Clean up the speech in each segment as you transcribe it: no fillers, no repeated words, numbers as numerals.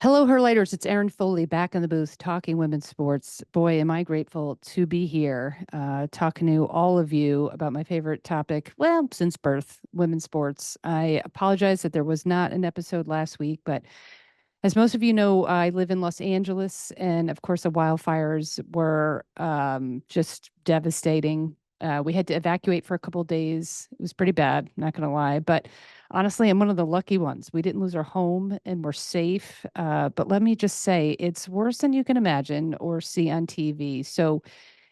Hello, Herlighters. It's Erin Foley back in the booth talking women's sports. Boy, am I grateful to be here talking to all of you about my favorite topic, well, since birth, women's sports. I apologize that there was not an episode last week, but as most of you know, I live in Los Angeles, and of course, the wildfires were just devastating. We had to evacuate for a couple of days. It was pretty bad, not going to lie. But honestly, I'm one of the lucky ones. We didn't lose our home and we're safe. But let me just say, it's worse than you can imagine or see on TV. So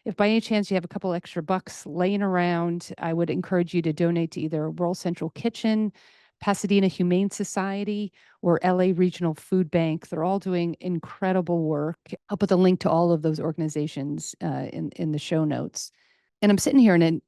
if by any chance you have a couple extra bucks laying around, I would encourage you to donate to either World Central Kitchen, Pasadena Humane Society, or LA Regional Food Bank. They're all doing incredible work. I'll put the link to all of those organizations in the show notes. And I'm sitting here and,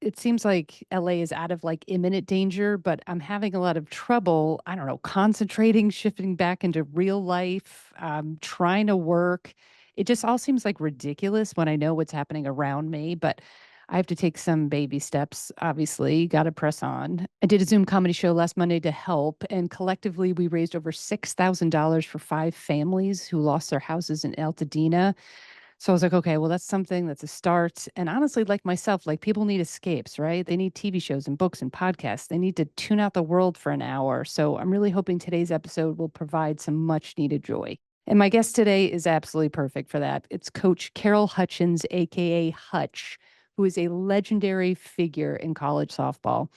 it seems like LA is out of like imminent danger, but I'm having a lot of trouble, I don't know, concentrating, shifting back into real life, trying to work. It just all seems like ridiculous when I know what's happening around me, but I have to take some baby steps, obviously, got to press on. I did a Zoom comedy show last Monday to help, and collectively we raised over $6,000 for 5 families who lost their houses in Altadena. So I was like, okay, well, that's a start. And honestly, like myself, like people need escapes, right? They need TV shows and books and podcasts. They need to tune out the world for an hour. So I'm really hoping today's episode will provide some much needed joy. And my guest today is absolutely perfect for that. It's Coach Carol Hutchins, AKA Hutch, who is a legendary figure in college softball.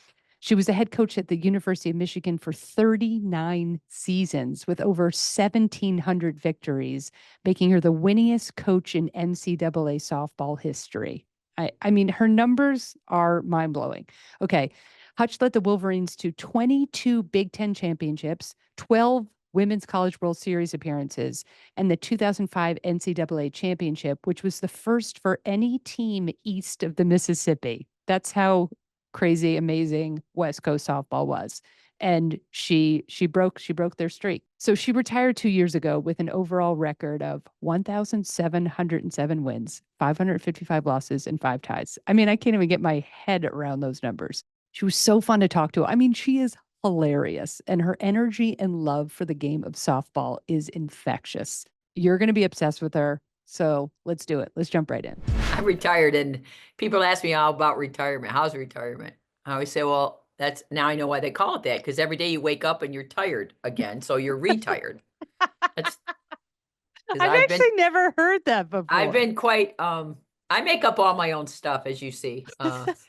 She was the head coach at the University of Michigan for 39 seasons with over 1,700 victories, making her the winningest coach in NCAA softball history. I mean, her numbers are mind blowing. Okay. Hutch led the Wolverines to 22 Big Ten championships, 12 Women's College World Series appearances, and the 2005 NCAA championship, which was the first for any team east of the Mississippi. That's how crazy, amazing West Coast softball was. And she broke their streak. So she retired 2 years ago with an overall record of 1,707 wins, 555 losses, and 5 ties. I mean, I can't even get my head around those numbers. She was so fun to talk to. I mean, she is hilarious, and her energy and love for the game of softball is infectious. You're going to be obsessed with her. So let's do it. Let's jump right in. I'm retired, and people ask me all about retirement. How's retirement? I always say, well, that's now I know why they call it that, because every day you wake up and you're tired again, so you're retired. That's because I've actually never heard that before. I've been quite I make up all my own stuff, as you see. That's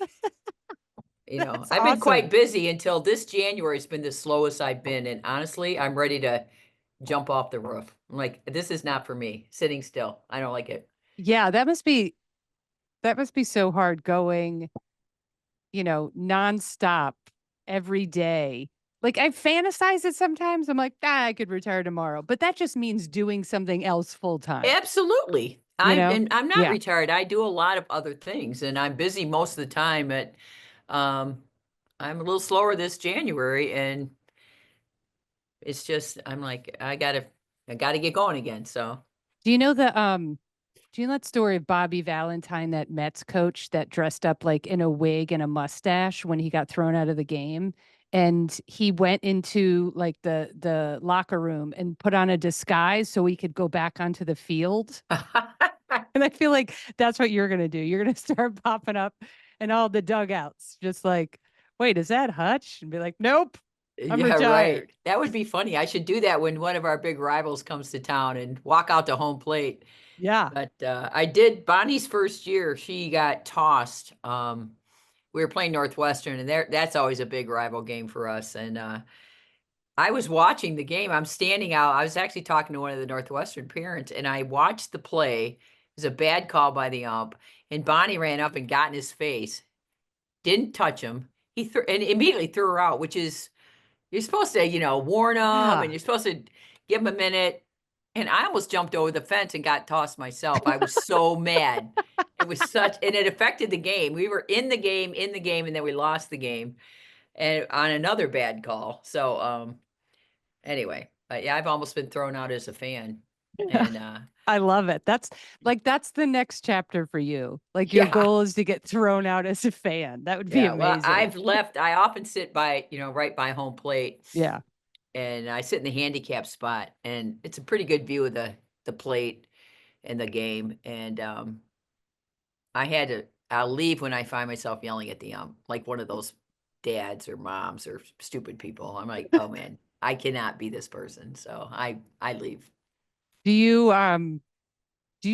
I've been quite awesome. busy until this January has been the slowest I've been, and honestly, I'm ready to jump off the roof. I'm like, this is not for me. Sitting still. I don't like it. Yeah, that must be so hard going, nonstop every day. Like I fantasize it sometimes. I'm like, I could retire tomorrow, but that just means doing something else full time. Absolutely. You know? I'm not Yeah. retired. I do a lot of other things, and I'm busy most of the time um I'm a little slower this January, and it's just I'm like I gotta get going again. So Do you know that story of Bobby Valentine, that Mets coach that dressed up like in a wig and a mustache when he got thrown out of the game? And he went into like the locker room and put on a disguise so he could go back onto the field. And I feel like that's what you're gonna do. You're gonna start popping up in all the dugouts, just like, wait, is that Hutch? And be like, nope, I'm yeah, right. retired. That would be funny. I should do that when one of our big rivals comes to town and walk out to home plate. Yeah. But I did Bonnie's first year, she got tossed. We were playing Northwestern, and that's always a big rival game for us. And I was watching the game. I'm standing out. I was actually talking to one of the Northwestern parents, and I watched the play. It was a bad call by the ump, and Bonnie ran up and got in his face. Didn't touch him. He threw and immediately threw her out, which is you're supposed to, warn him, and Yeah. you're supposed to give him a minute. And I almost jumped over the fence and got tossed myself. I was so mad. It was and it affected the game. We were in the game, and then we lost the game and on another bad call. So, anyway, but yeah, I've almost been thrown out as a fan. And I love it. That's the next chapter for you. Like your yeah, goal is to get thrown out as a fan. That would be yeah. Well, amazing. I've left. I often sit by, right by home plate. Yeah. and I sit in the handicap spot, and it's a pretty good view of the plate and the game. And I'll leave when I find myself yelling at the like one of those dads or moms or stupid people. I'm like, oh man, I cannot be this person. So I leave. Do you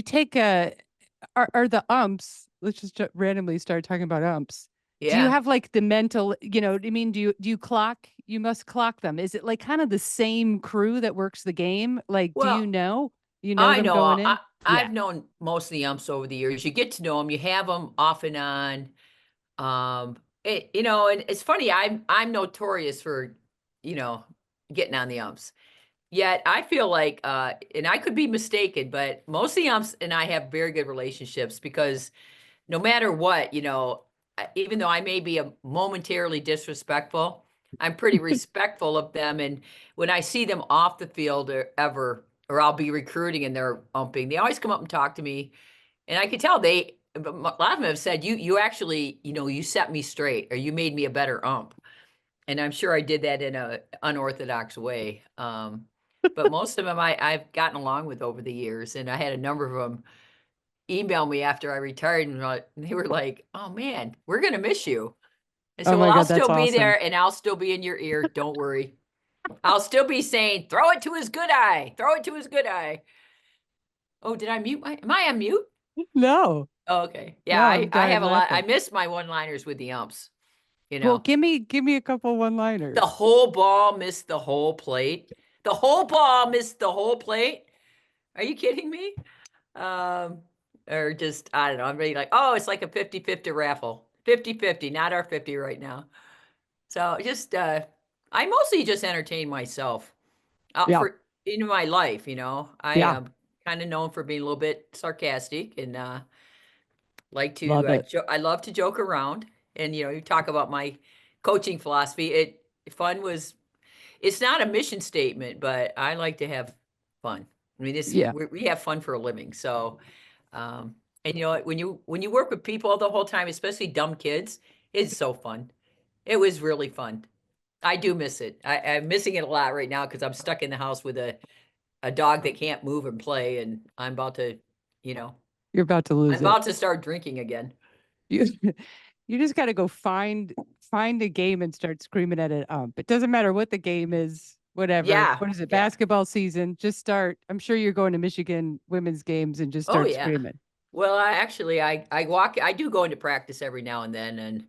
take are the umps, let's just randomly start talking about umps. Do you Yeah. have like the mental, I mean, do you clock, you must clock them. Is it like kind of the same crew that works the game? Like, do Well, you know I them know. going in? Yeah. I've known most of the umps over the years. You get to know them. You have them off and on. And it's funny. I'm notorious for, you know, getting on the umps. Yet I feel like, and I could be mistaken, but most of the umps and I have very good relationships because no matter what, even though I may be a momentarily disrespectful, I'm pretty respectful of them. And when I see them off the field or I'll be recruiting and they're umping, they always come up and talk to me. And I could tell a lot of them have said, you actually, you set me straight or you made me a better ump. And I'm sure I did that in a unorthodox way. But most of them I've gotten along with over the years. And I had a number of them email me after I retired and they were like, oh man, we're going to miss you. I Oh said, well, my I'll God, that's still be awesome. there and I'll still be in your ear. Don't worry. I'll still be saying, throw it to his good eye. Throw it to his good eye. Oh, did I mute am I on mute? No, Oh, okay. Yeah, no, I'm I dying have a lot. I laughing. miss my one-liners with the umps, you Well, know. give me a couple The one-liners. whole ball missed the whole plate. The whole ball missed the whole plate. Are you kidding me? Um, or just, I don't know. I'm really like, oh, it's like a 50-50 raffle. 50-50, not our 50 right now. So just, I mostly just entertain myself Yeah, for in my life, I yeah, am kind of known for being a little bit sarcastic and like to love it. I love to joke around. And you talk about my coaching philosophy. Fun was it's not a mission statement, but I like to have fun. I mean, Yeah, we have fun for a living. So, um, and you know what, when you work with people the whole time, especially dumb kids, it's so fun. It was really fun. I do miss it. I'm missing it a lot right now because I'm stuck in the house with a dog that can't move and play, and you know, you're about to I'm lose it. about to start drinking again. You you just got to go find a game and start screaming at it. It doesn't matter what the game is, whatever. Yeah, What is it? yeah. Basketball season. Just start. I'm sure you're going to Michigan women's games and just Oh start yeah. screaming. Well, I do go into practice every now and then, and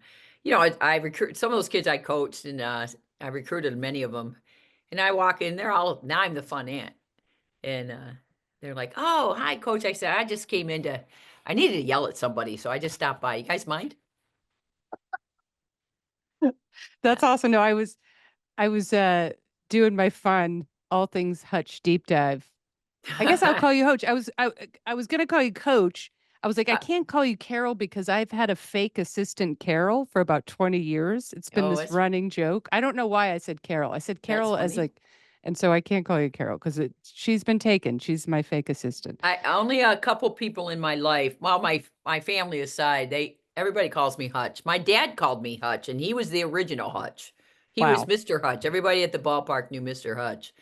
I recruit some of those kids I coached, and I recruited many of them, and I walk in, they're all now I'm the fun aunt, and they're like, "Oh, hi, coach." I said, "I just came in to, I needed to yell at somebody, so I just stopped by. You guys mind?" That's awesome. No, I was doing my fun all things Hutch deep dive. I guess I'll call you Coach. I was gonna call you Coach. I was like, I Uh, can't call you Carol because I've had a fake assistant Carol for about 20 years. It's been oh, this it's running joke. I don't know why I said Carol. I said that's Carol as funny. like, and so I can't call you Carol because she's been taken. She's my fake assistant. I only a couple people in my life, well, my family aside, everybody calls me Hutch. My dad called me Hutch, and he was the original Hutch. He was Wow. Mr. Hutch. Everybody at the ballpark knew Mr. Hutch.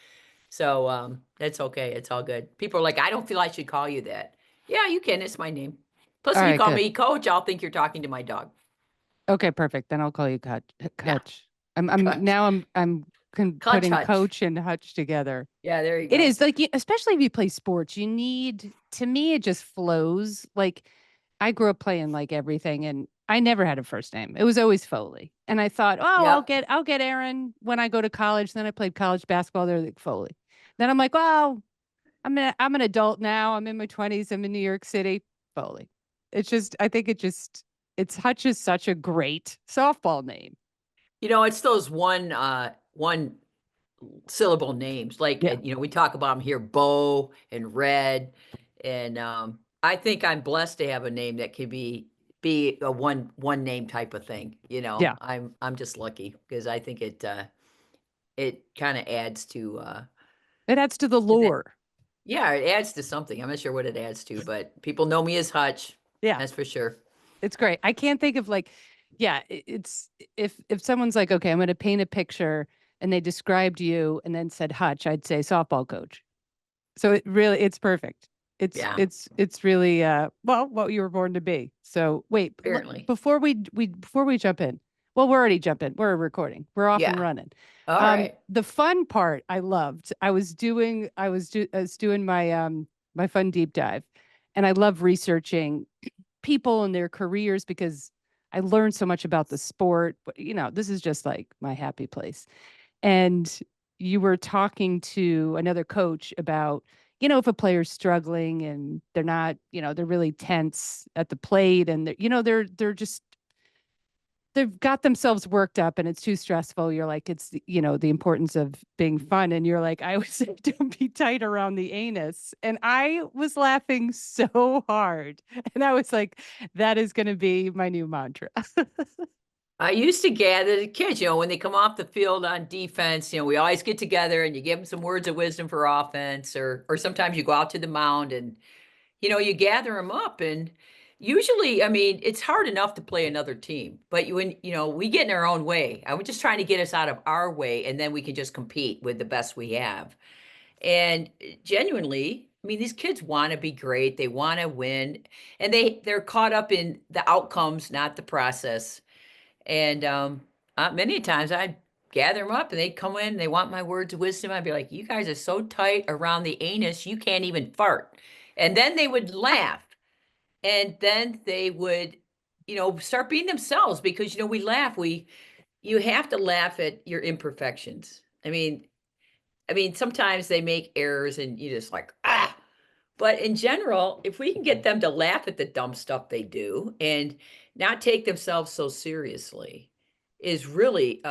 So that's okay. It's all good. People are like, I don't feel I should call you that. Yeah, you can. It's my name. Plus, All if you right, call good. me Coach, I'll think you're talking to my dog. Okay, perfect. Then I'll call you Yeah, Hutch. I'm Hutch. now I'm Hutch putting Hutch. Coach and Hutch together. Yeah, there you It go. is like, especially if you play sports, you need, to me, it just flows. Like, I grew up playing like everything and I never had a first name. It was always Foley. And I thought, oh, I'll Yep. get, I'll get Erin when I go to college. Then I played college basketball. They're like Foley. Then I'm like, well, I'm an adult now. I'm in my 20s. I'm in New York City. Foley. It's just, I think it's Hutch is such a great softball name. It's those one syllable names. Like, Yeah. we talk about them here, Bo and Red. And I think I'm blessed to have a name that can be a one name type of thing. Yeah. I'm just lucky because I think it kind of adds It adds to the to that. lore. Yeah, it adds to something. I'm not sure what it adds to, but people know me as Hutch. Yeah. That's for sure. It's great. I can't think of like, yeah, it's if someone's like, okay, I'm going to paint a picture. and they described you and then said Hutch, I'd say softball coach. So it's perfect. Yeah, It's really well what you were born to be. So wait, apparently. before we jump in, well, we're already jumping. We're recording. We're off and Yeah. running. All right. The fun part I loved. I was doing my my fun deep dive, and I love researching people and their careers because I learned so much about the sport. But this is just like my happy place. And you were talking to another coach about, if a player's struggling and they're not, they're really tense at the plate and they're just they've got themselves worked up and it's too stressful. You're like, it's the importance of being fun. And you're like, I always say, don't be tight around the anus. And I was laughing so hard. And I was like, that is going to be my new mantra. I used to gather the kids, when they come off the field on defense, we always get together and you give them some words of wisdom for offense, or sometimes you go out to the mound and, you gather them up. And usually, I mean, it's hard enough to play another team, but when, we get in our own way. I was just trying to get us out of our way, and then we can just compete with the best we have. And genuinely, I mean, these kids want to be great. They want to win, and they're caught up in the outcomes, not the process. And many times I'd gather them up and they'd come in and they want my words of wisdom. I'd be like, you guys are so tight around the anus, you can't even fart. And then they would laugh. And then they would, start being themselves because, we laugh. You have to laugh at your imperfections. I mean, sometimes they make errors and you just like, ah. But in general, if we can get them to laugh at the dumb stuff they do and not take themselves so seriously, is really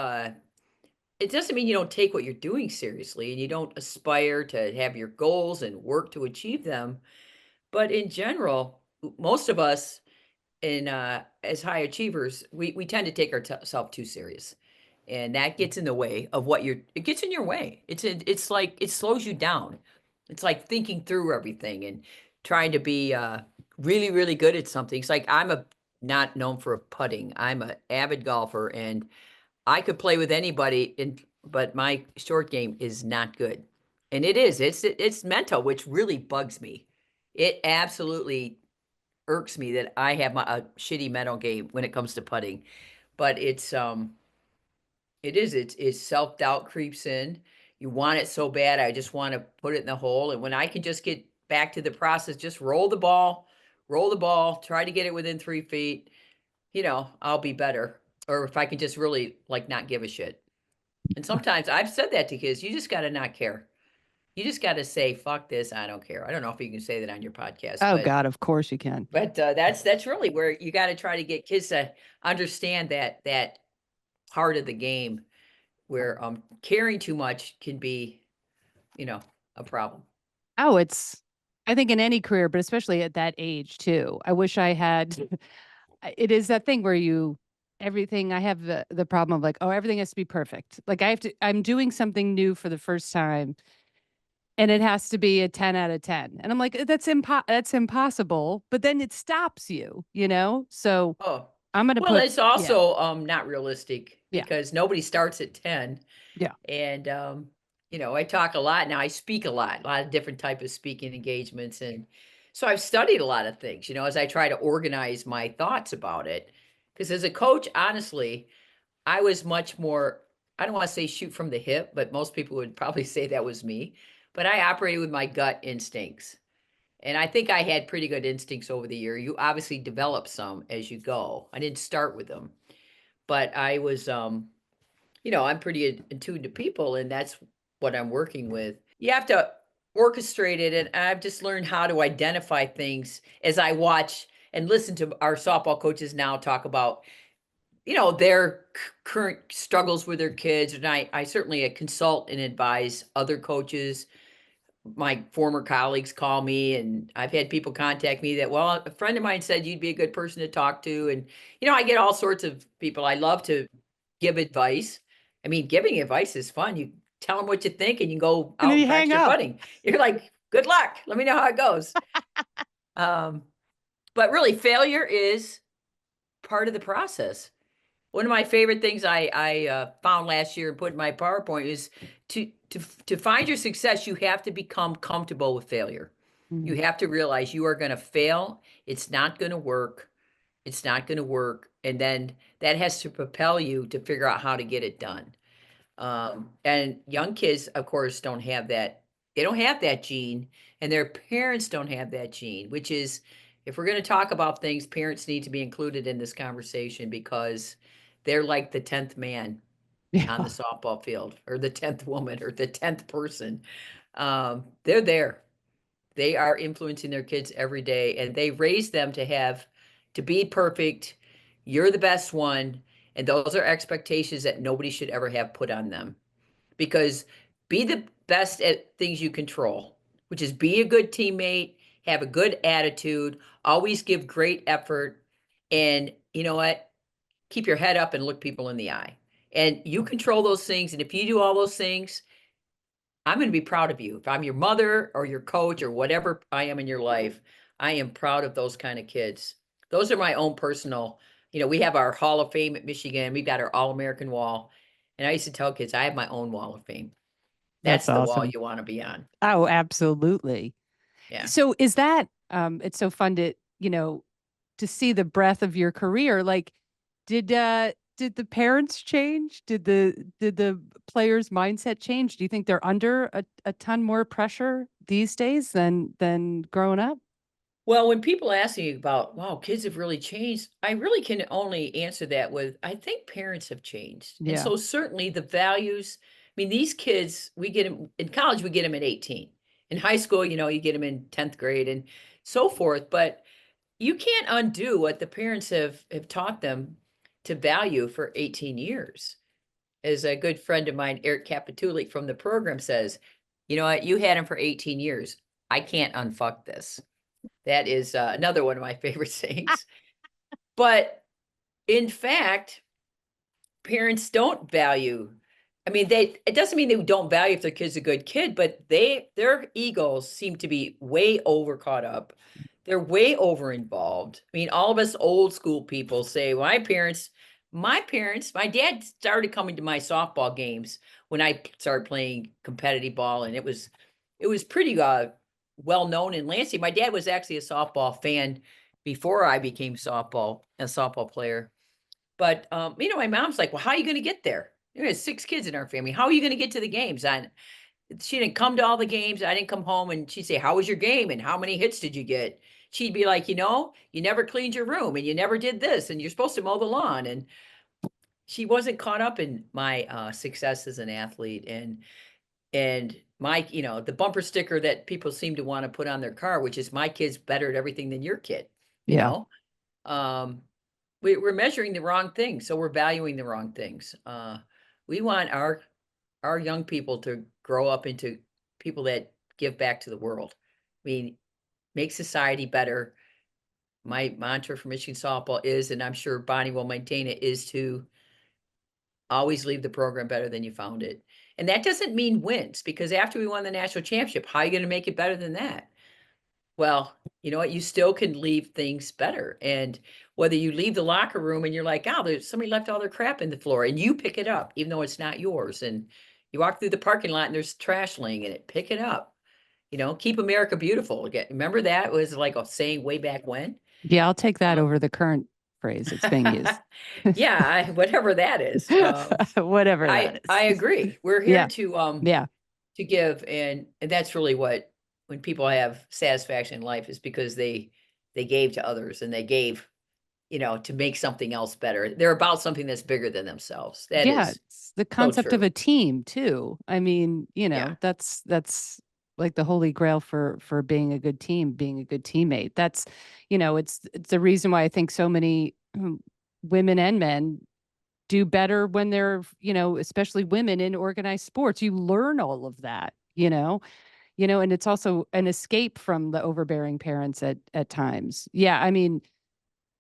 it doesn't mean you don't take what you're doing seriously and you don't aspire to have your goals and work to achieve them. But in general, most of us in as high achievers, we tend to take ourselves too serious. And that gets in the way of it gets in your way. It's like it slows you down. It's like thinking through everything and trying to be really, really good at something. It's like not known for putting. I'm an avid golfer and I could play with anybody, but my short game is not good. And it's mental, which really bugs me. It absolutely irks me that I have a shitty mental game when it comes to putting. But it's self-doubt creeps in. You want it so bad. I just want to put it in the hole. And when I can just get back to the process, just roll the ball, try to get it within 3 feet, I'll be better. Or if I can just really like not give a shit. And sometimes I've said that to kids, you just got to not care. You just got to say, fuck this, I don't care. I don't know if you can say that on your podcast, Oh but God, of course you can. that's really where you got to try to get kids to understand that part of the game where caring too much can be, a problem. Oh, I think in any career, but especially at that age too. I wish I had, it is that thing where everything, I have the problem of like, oh, everything has to be perfect. Like I'm doing something new for the first time and it has to be a 10 out of 10. And I'm like, that's impossible. But then it stops you, So Oh, I'm going to well, put, it's yeah, also not realistic yeah, because nobody starts at 10. yeah. And I talk a lot now. I speak a lot of different type of speaking engagements. And so I've studied a lot of things, as I try to organize my thoughts about it. Because as a coach, honestly, I was much more, I don't want to say shoot from the hip, but most people would probably say that was me. But I operated with my gut instincts. And I think I had pretty good instincts over the year. You obviously develop some as you go. I didn't start with them, but I was, I'm pretty attuned to people, and that's what I'm working with. You have to orchestrate it, and I've just learned how to identify things as I watch and listen to our softball coaches now talk about, their current struggles with their kids. And I certainly consult and advise other coaches. My former colleagues call me, and I've had people contact me that, well, a friend of mine said you'd be a good person to talk to. And, I get all sorts of people. I love to give advice. I mean, giving advice is fun. You tell them what you think and you go And out then and you practice hang your up. putting. You're like, good luck. Let me know how it goes. Um, but really, failure is part of the process. One of my favorite things I found last year and put in my PowerPoint is to find your success, you have to become comfortable with failure. You Mm. have to realize you are going to fail. It's not going to work. It's not going to work. And then that has to propel you to figure out how to get it done. And young kids, of course, don't have that. They don't have that gene, and their parents don't have that gene, which is, if we're going to talk about things, parents need to be included in this conversation because they're like the 10th man on the Yeah, softball field, or the 10th woman, or the 10th person. They're there. They are influencing their kids every day, and they raise them to be perfect. You're the best one. And those are expectations that nobody should ever have put on them, because be the best at things you control, which is be a good teammate, have a good attitude, always give great effort. And you know what? Keep your head up and look people in the eye. And you control those things. And if you do all those things, I'm going to be proud of you. If I'm your mother or your coach or whatever I am in your life, I am proud of those kind of kids. Those are my own personal, we have our Hall of Fame at Michigan. We've got our All-American wall. And I used to tell kids, I have my own Wall of Fame. that's That's the wall awesome. you want to be on. Oh, absolutely. Yeah. So is that it's so fun to, to see the breadth of your career. Like, did the parents change? Did the players' mindset change? Do you think they're under a ton more pressure these days than growing up? Well, when people ask me about, wow, kids have really changed, I really can only answer that with, I think parents have changed. And Yeah. so certainly the values, I mean, these kids, we get them in college, we get them at 18. In high school, you get them in 10th grade and so forth. But you can't undo what the parents have taught them to value for 18 years. As a good friend of mine, Eric Capituli from the program says, you know what, you had him for 18 years. I can't unfuck this. That is another one of my favorite sayings. But in fact, parents don't value. I mean, it doesn't mean they don't value if their kid's a good kid, but their egos seem to be way over caught up. They're way over involved. I mean, all of us old school people say, well, my dad started coming to my softball games when I started playing competitive ball, and it was pretty well known in Lansing. My dad was actually a softball fan before I became a softball player. But my mom's like, well, how are you going to get there? We had 6 kids in our family. How are you going to get to the games? And she didn't come to all the games. I didn't come home, and she'd say, how was your game? And how many hits did you get? She'd be like, you never cleaned your room, and you never did this, and you're supposed to mow the lawn. And she wasn't caught up in my success as an athlete. And my, the bumper sticker that people seem to want to put on their car, which is, my kid's better at everything than your kid, you Yeah. know? Um, we're measuring the wrong things, so we're valuing the wrong things. We want our young people to grow up into people that give back to the world. I mean, make society better. My mantra for Michigan softball is, and I'm sure Bonnie will maintain it, is to always leave the program better than you found it. And that doesn't mean wins, because after we won the national championship, how are you going to make it better than that? Well, you know what? You still can leave things better. And whether you leave the locker room and you're like, oh, there's somebody left all their crap in the floor, and you pick it up, even though it's not yours. And you walk through the parking lot and there's trash laying in it, pick it up. Keep America beautiful. Remember that was like a saying way back when? Yeah, I'll take that Um, over the current phrase that's being used. yeah, whatever that is. Whatever I that I is. agree. We're here Yeah. to Yeah. give, and that's really what, when people have satisfaction in life, is because they gave to others, and they gave, to make something else better. They're about something that's bigger than themselves. That Yeah, is it's the so concept of true. a team too. I mean, Yeah. that's like the holy grail for being a good team, being a good teammate. That's, it's the reason why I think so many women and men do better when they're, especially women in organized sports. You learn all of that, and it's also an escape from the overbearing parents at times. Yeah, I mean,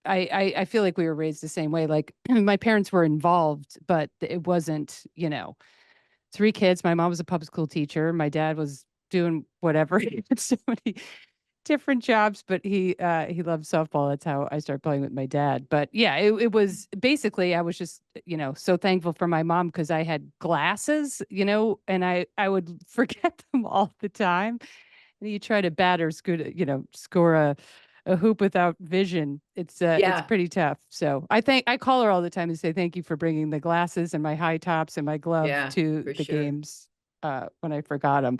I feel like we were raised the same way. Like my parents were involved, but it wasn't, 3 kids. My mom was a public school teacher. My dad was doing whatever. He had so many different jobs, but he loves softball. That's how I started playing with my dad. But yeah, it was basically I was just, so thankful for my mom because I had glasses, and I would forget them all the time. And you try to batter, score a hoop without vision. It's Yeah, pretty tough. So I call her all the time and say thank you for bringing the glasses and my high tops and my glove yeah, to for the sure. games when I forgot them.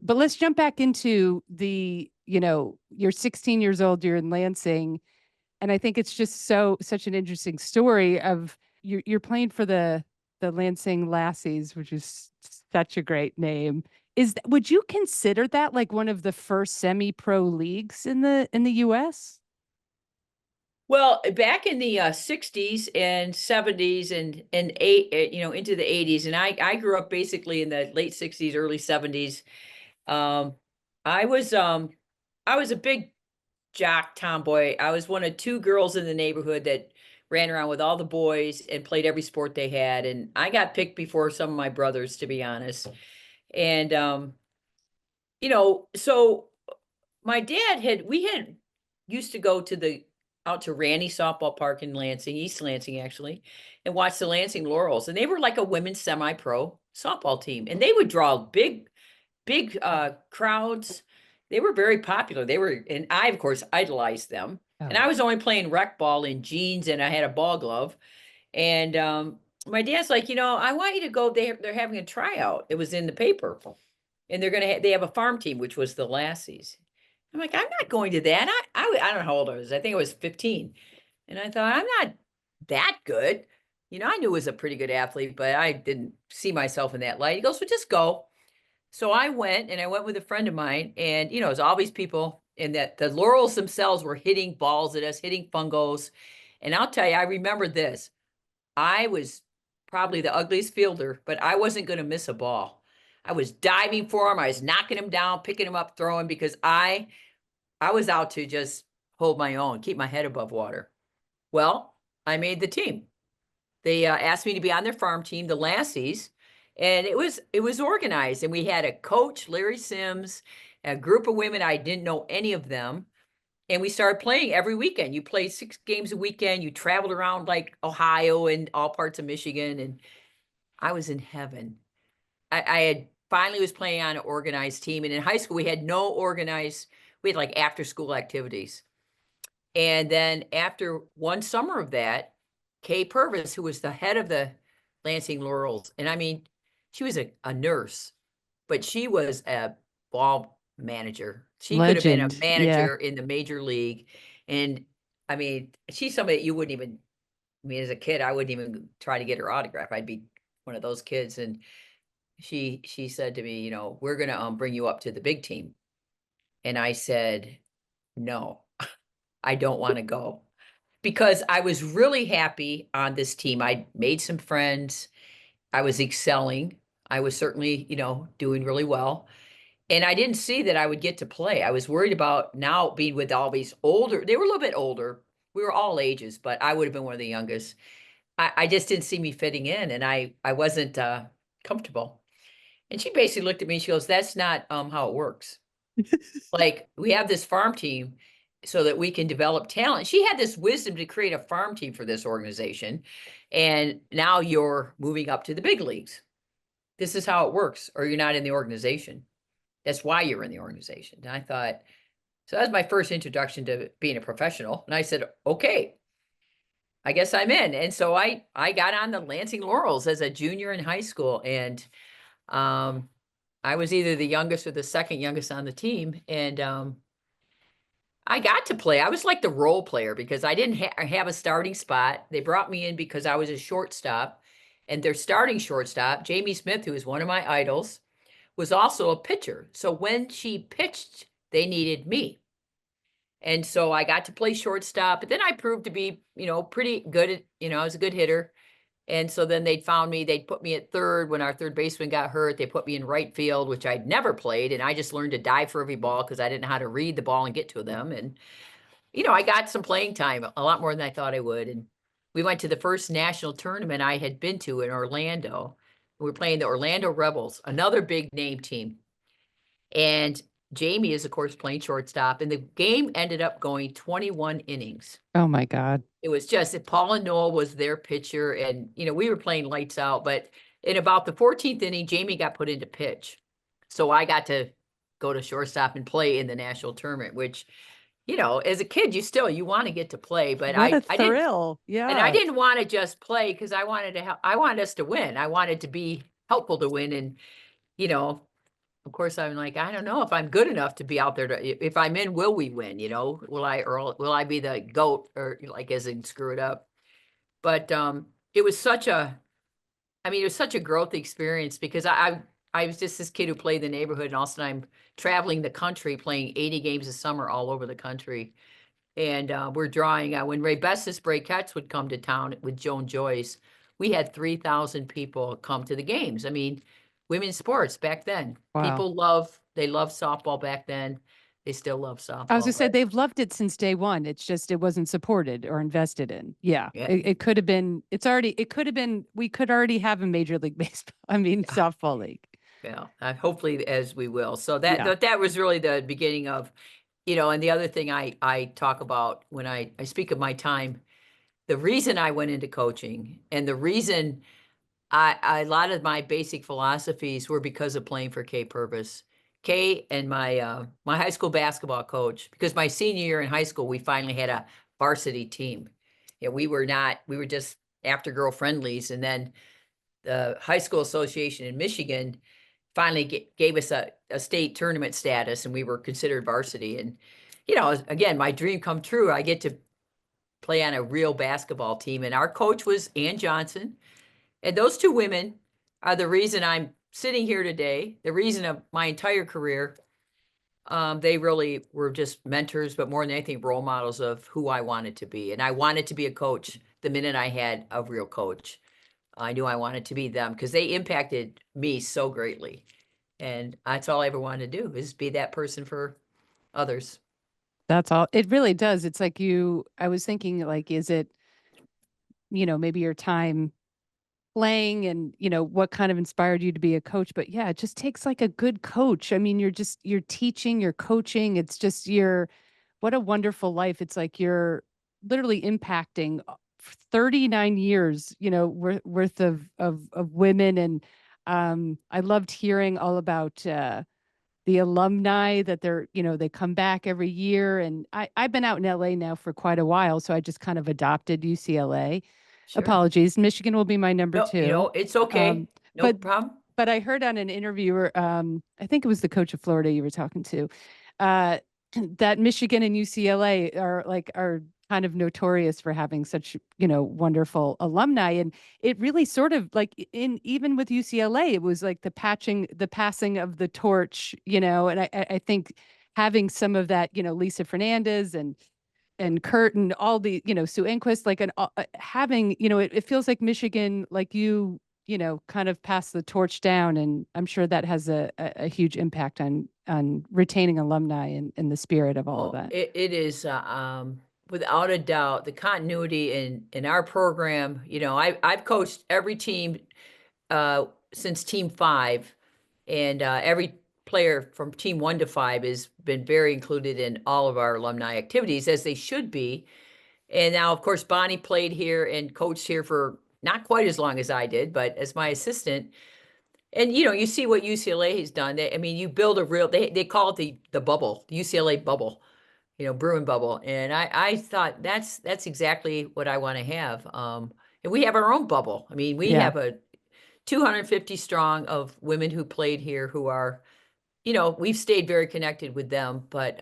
But let's jump back into you're 16 years old, you're in Lansing, and I think it's just such an interesting story of you're playing for the Lansing Lassies, which is such a great name. Would you consider that like one of the first semi-pro leagues in the US? Well, back in the 60s and 70s and into the 80s, and I grew up basically in the late 60s, early 70s. Um, I was um, I was a big jock tomboy. I was one of two girls in the neighborhood that ran around with all the boys and played every sport they had, and I got picked before some of my brothers, to be honest. And so my dad we had used to go to the out to Randy Softball Park in Lansing, East Lansing actually, and watch the Lansing Laurels. And they were like a women's semi-pro softball team. And they would draw big crowds. They were very popular. And I of course idolized them. And I Oh, was only playing rec ball in jeans and I had a ball glove. And my dad's like, I want you to go. They're having a tryout. It was in the paper, and they have a farm team, which was the Lassies. I'm like, I'm not going to that. I don't know how old I was. I think I was 15, and I thought I'm not that good. I knew I was a pretty good athlete, but I didn't see myself in that light. He goes, well, just go. So I went, and I went with a friend of mine, and it was all these people, and that the Laurels themselves were hitting balls at us, hitting fungos, and I'll tell you, I remember this. I was probably the ugliest fielder, but I wasn't going to miss a ball. I was diving for him. I was knocking him down, picking him up, throwing because I was out to just hold my own, keep my head above water. Well, I made the team. They asked me to be on their farm team, the Lassies, and it was organized. And we had a coach, Larry Sims, a group of women. I didn't know any of them, and we started playing every weekend. You played 6 games a weekend. You traveled around like Ohio and all parts of Michigan, and I was in heaven. I had finally was playing on an organized team, and in high school we had no organized. We had like after school activities, and then after one summer of that, Kay Purvis, who was the head of the Lansing Laurels, and I mean, she was a nurse, but she was a ball manager. She could have been a legend. Yeah. manager in the major league. And I mean, she's somebody that you wouldn't even, I mean, as a kid, I wouldn't even try to get her autograph. I'd be one of those kids. And she said to me, we're gonna bring you up to the big team. And I said, no, I don't want to go because I was really happy on this team. I made some friends. I was excelling. I was certainly, doing really well. And I didn't see that I would get to play. I was worried about now being with all these older, they were a little bit older. We were all ages, but I would have been one of the youngest. I just didn't see me fitting in, and I wasn't comfortable. And she basically looked at me and she goes, that's not how it works. Like, we have this farm team so that we can develop talent. She had this wisdom to create a farm team for this organization. And now you're moving up to the big leagues. This is how it works, or you're not in the organization. That's why you're in the organization. And I thought, so that was my first introduction to being a professional. And I said, okay, I guess I'm in. And so I got on the Lansing Laurels as a junior in high school. And um, I was either the youngest or the second youngest on the team. And I got to play. I was like the role player because I didn't have a starting spot. They brought me in because I was a shortstop. And their starting shortstop, Jamie Smith, who is one of my idols, was also a pitcher. So when she pitched, they needed me. And so I got to play shortstop, but then I proved to be, pretty good at, I was a good hitter. And so then they'd put me at third when our third baseman got hurt. They put me in right field, which I'd never played. And I just learned to dive for every ball because I didn't know how to read the ball and get to them. And, I got some playing time, a lot more than I thought I would. And we went to the first national tournament I had been to in Orlando. We were playing the Orlando Rebels, another big name team. And Jamie is, of course, playing shortstop, and the game ended up going 21 innings. Oh my God. It was just that Paula Noel was their pitcher, and we were playing lights out. But in about the 14th inning, Jamie got put into pitch, so I got to go to shortstop and play in the national tournament. Which, as a kid, you want to get to play, but What a I didn't, thrill. and I Yeah. didn't want to just play because I wanted to help. I wanted us to win. I wanted to be helpful to win, and you know, of course, I'm like, I don't know if I'm good enough to be out there if I'm in, will we win? Will I be the GOAT or like as in screw it up? But it was it was such a growth experience because I was just this kid who played in the neighborhood, and all of a sudden I'm traveling the country playing 80 games a summer all over the country. And we're drawing when Ray Bessis Breakettes would come to town with Joan Joyce. We had 3,000 people come to the games. I mean, women's sports back then. Wow. They loved softball back then. They still love I was softball. gonna say they've loved it since day one. It's just it wasn't supported or invested in. Yeah. Yeah, It could have been, it could have been, we could already have a Major League Baseball. I mean, softball league. yeah. Hopefully, as we will. So Yeah. that was really the beginning of, and the other thing I talk about when I speak of my time, the reason I went into coaching and the reason a lot of my basic philosophies were because of playing for Kay Purvis. Kay and my high school basketball coach, because my senior year in high school, we finally had a varsity team. Yeah, we were just after girl friendlies. And then the high school association in Michigan finally gave us a state tournament status, and we were considered varsity. And, again, my dream come true. I get to play on a real basketball team. And our coach was Ann Johnson. And those two women are the reason I'm sitting here today, the reason of my entire career. They really were just mentors, but more than anything, role models of who I wanted to be. And I wanted to be a coach the minute I had a real coach. I knew I wanted to be them because they impacted me so greatly. And that's all I ever wanted to do is be that person for others. That's all. It really does. It's like I was thinking like, is it, maybe your time playing and, what kind of inspired you to be a coach? But yeah, it just takes like a good coach. I mean, you're teaching, you're coaching. It's just what a wonderful life. It's like you're literally impacting 39 years, worth of women. And I loved hearing all about the alumni that they come back every year. And I've been out in LA now for quite a while, so I just kind of adopted UCLA. Sure. Apologies. Michigan will be my number No, two. it's okay. No But problem. but I heard on an interviewer, I think it was the coach of Florida you were talking to, uh, that Michigan and UCLA are kind of notorious for having such, wonderful alumni. And it really sort of like even with UCLA, it was like the passing of the torch, and I think having some of that, Lisa Fernandez and Kurt and all the, Sue Enquist, like having, it feels like Michigan, like kind of pass the torch down. And I'm sure that has a huge impact on retaining alumni and the spirit of all of that. It is without a doubt the continuity in our program. I've coached every team since team 5, and every player from team 1 to 5 has been very included in all of our alumni activities, as they should be. And now, of course, Bonnie played here and coached here for not quite as long as I did, but as my assistant. And you see what UCLA has done. You build a real. They call it the bubble, the UCLA bubble, Bruin bubble. And I thought that's exactly what I want to have. And we have our own bubble. We Yeah. have a 250 strong of women who played here who are, we've stayed very connected with them, but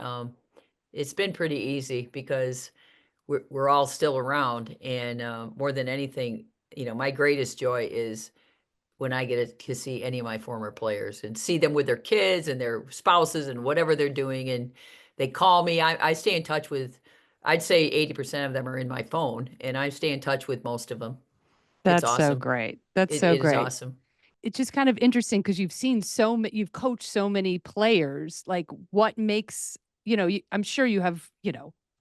it's been pretty easy because we're all still around. And more than anything, my greatest joy is when I get to see any of my former players and see them with their kids and their spouses and whatever they're doing. And they call me. I stay in touch with, I'd say 80% of them are in my phone, and I stay in touch with most of them. It's That's so awesome. great. That's It so is great. awesome. It's just kind of interesting because you've coached so many players. Like what makes, I'm sure you have,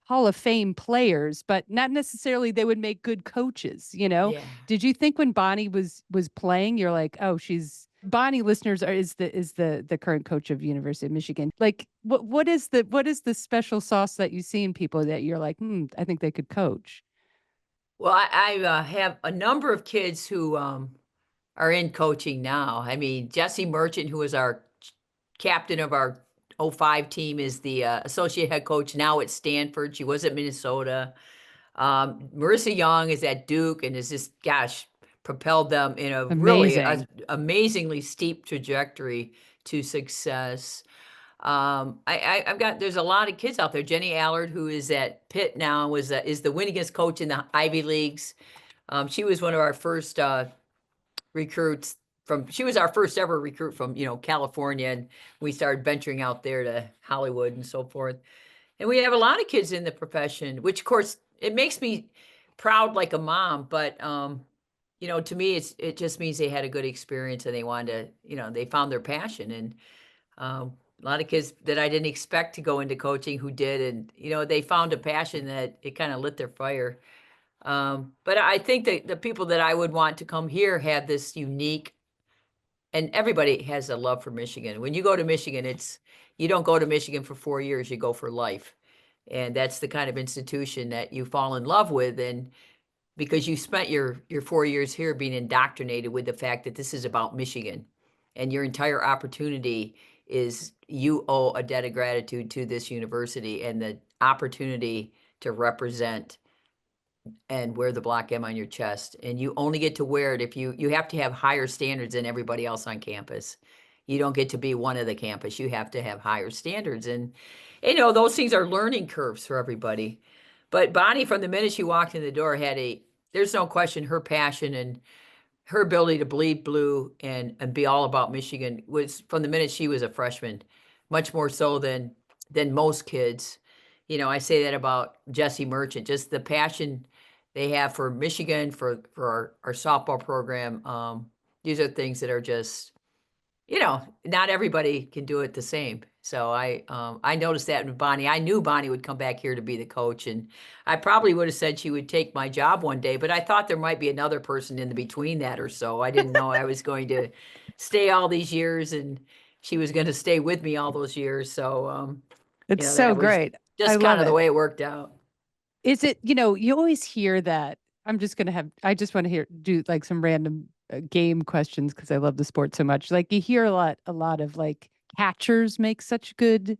Hall of Fame players, but not necessarily they would make good coaches, Yeah. Did you think when Bonnie was playing, you're like, oh, she's Bonnie listeners is the current coach of University of Michigan. Like, what is the special sauce that you see in people that you're like, I think they could coach? Well, I have a number of kids who are in coaching now. I mean, Jessie Merchant, who was our captain of our '05 team, is the associate head coach now at Stanford. She was at Minnesota. Marissa Young is at Duke and has just, gosh, propelled them in a really Amazing. amazingly steep trajectory to success. I've got, there's a lot of kids out there. Jenny Allard, who is at Pitt now, is the winningest coach in the Ivy Leagues. She was one of our first recruits she was our first ever recruit from, California. And we started venturing out there to Hollywood and so forth. And we have a lot of kids in the profession, which of course it makes me proud like a mom, but to me it just means they had a good experience and they wanted to, they found their passion. And a lot of kids that I didn't expect to go into coaching who did, and they found a passion that it kind of lit their fire. But I think that the people that I would want to come here have this unique, and everybody has a love for Michigan. When you go to Michigan, you don't go to Michigan for 4 years, you go for life. And that's the kind of institution that you fall in love with. And because you spent your 4 years here being indoctrinated with the fact that this is about Michigan, and your entire opportunity is you owe a debt of gratitude to this university and the opportunity to represent and wear the Block M on your chest. And you only get to wear it if you have to have higher standards than everybody else on campus. You don't get to be one of the campus. You have to have higher standards. And, those things are learning curves for everybody. But Bonnie, from the minute she walked in the door, there's no question, her passion and her ability to bleed blue and be all about Michigan was from the minute she was a freshman, much more so than most kids. I say that about Jessie Merchant, just the passion they have for Michigan, for our softball program. These are things that are just, not everybody can do it the same. So I noticed that with Bonnie. I knew Bonnie would come back here to be the coach, and I probably would have said she would take my job one day, but I thought there might be another person in the between that or so. I didn't know I was going to stay all these years and she was going to stay with me all those years. So, It's so that was great. I just kind love of the it. way it worked out. Is it, you always hear that. I just want to do like some random game questions because I love the sport so much. Like you hear a lot of like catchers make such good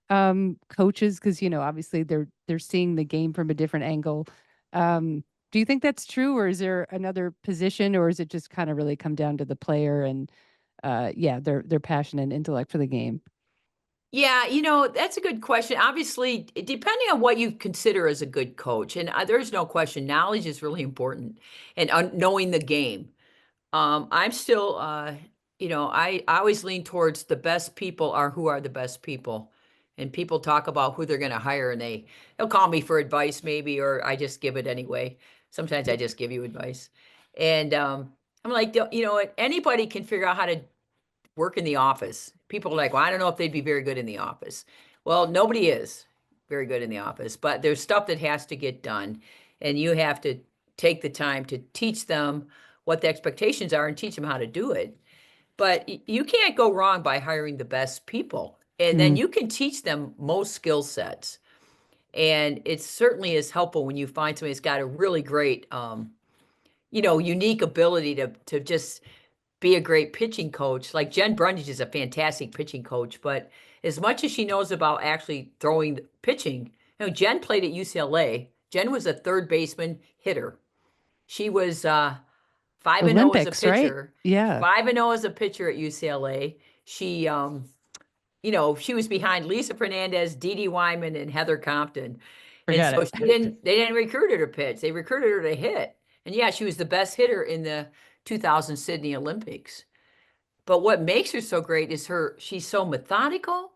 coaches because, obviously they're seeing the game from a different angle. Do you think that's true, or is there another position, or is it just kind of really come down to the player and yeah, their passion and intellect for the game? Yeah, that's a good question. Obviously, depending on what you consider as a good coach, and there's no question, knowledge is really important, and knowing the game. I'm still, I always lean towards the best people are who are the best people. And people talk about who they're going to hire, and they'll call me for advice maybe, or I just give it anyway. Sometimes I just give you advice. And I'm like, what? Anybody can figure out how to work in the office. People are like, well, I don't know if they'd be very good in the office. Well, nobody is very good in the office, but there's stuff that has to get done. And you have to take the time to teach them what the expectations are and teach them how to do it. But you can't go wrong by hiring the best people. And then Mm, you can teach them most skill sets. And it certainly is helpful when you find somebody that's got a really great, unique ability to just be a great pitching coach. Like Jen Brundage is a fantastic pitching coach, but as much as she knows about actually throwing pitching, Jen played at UCLA. Jen was a third baseman hitter. She was 5-0 as a Olympics, right? pitcher. Yeah, 5-0 as a pitcher at UCLA. She she was behind Lisa Fernandez, Dee Dee Wyman, and Heather Compton. And forget so it. they didn't recruit her to pitch. They recruited her to hit. And yeah, she was the best hitter in the 2000 Sydney Olympics. But what makes her so great is she's so methodical.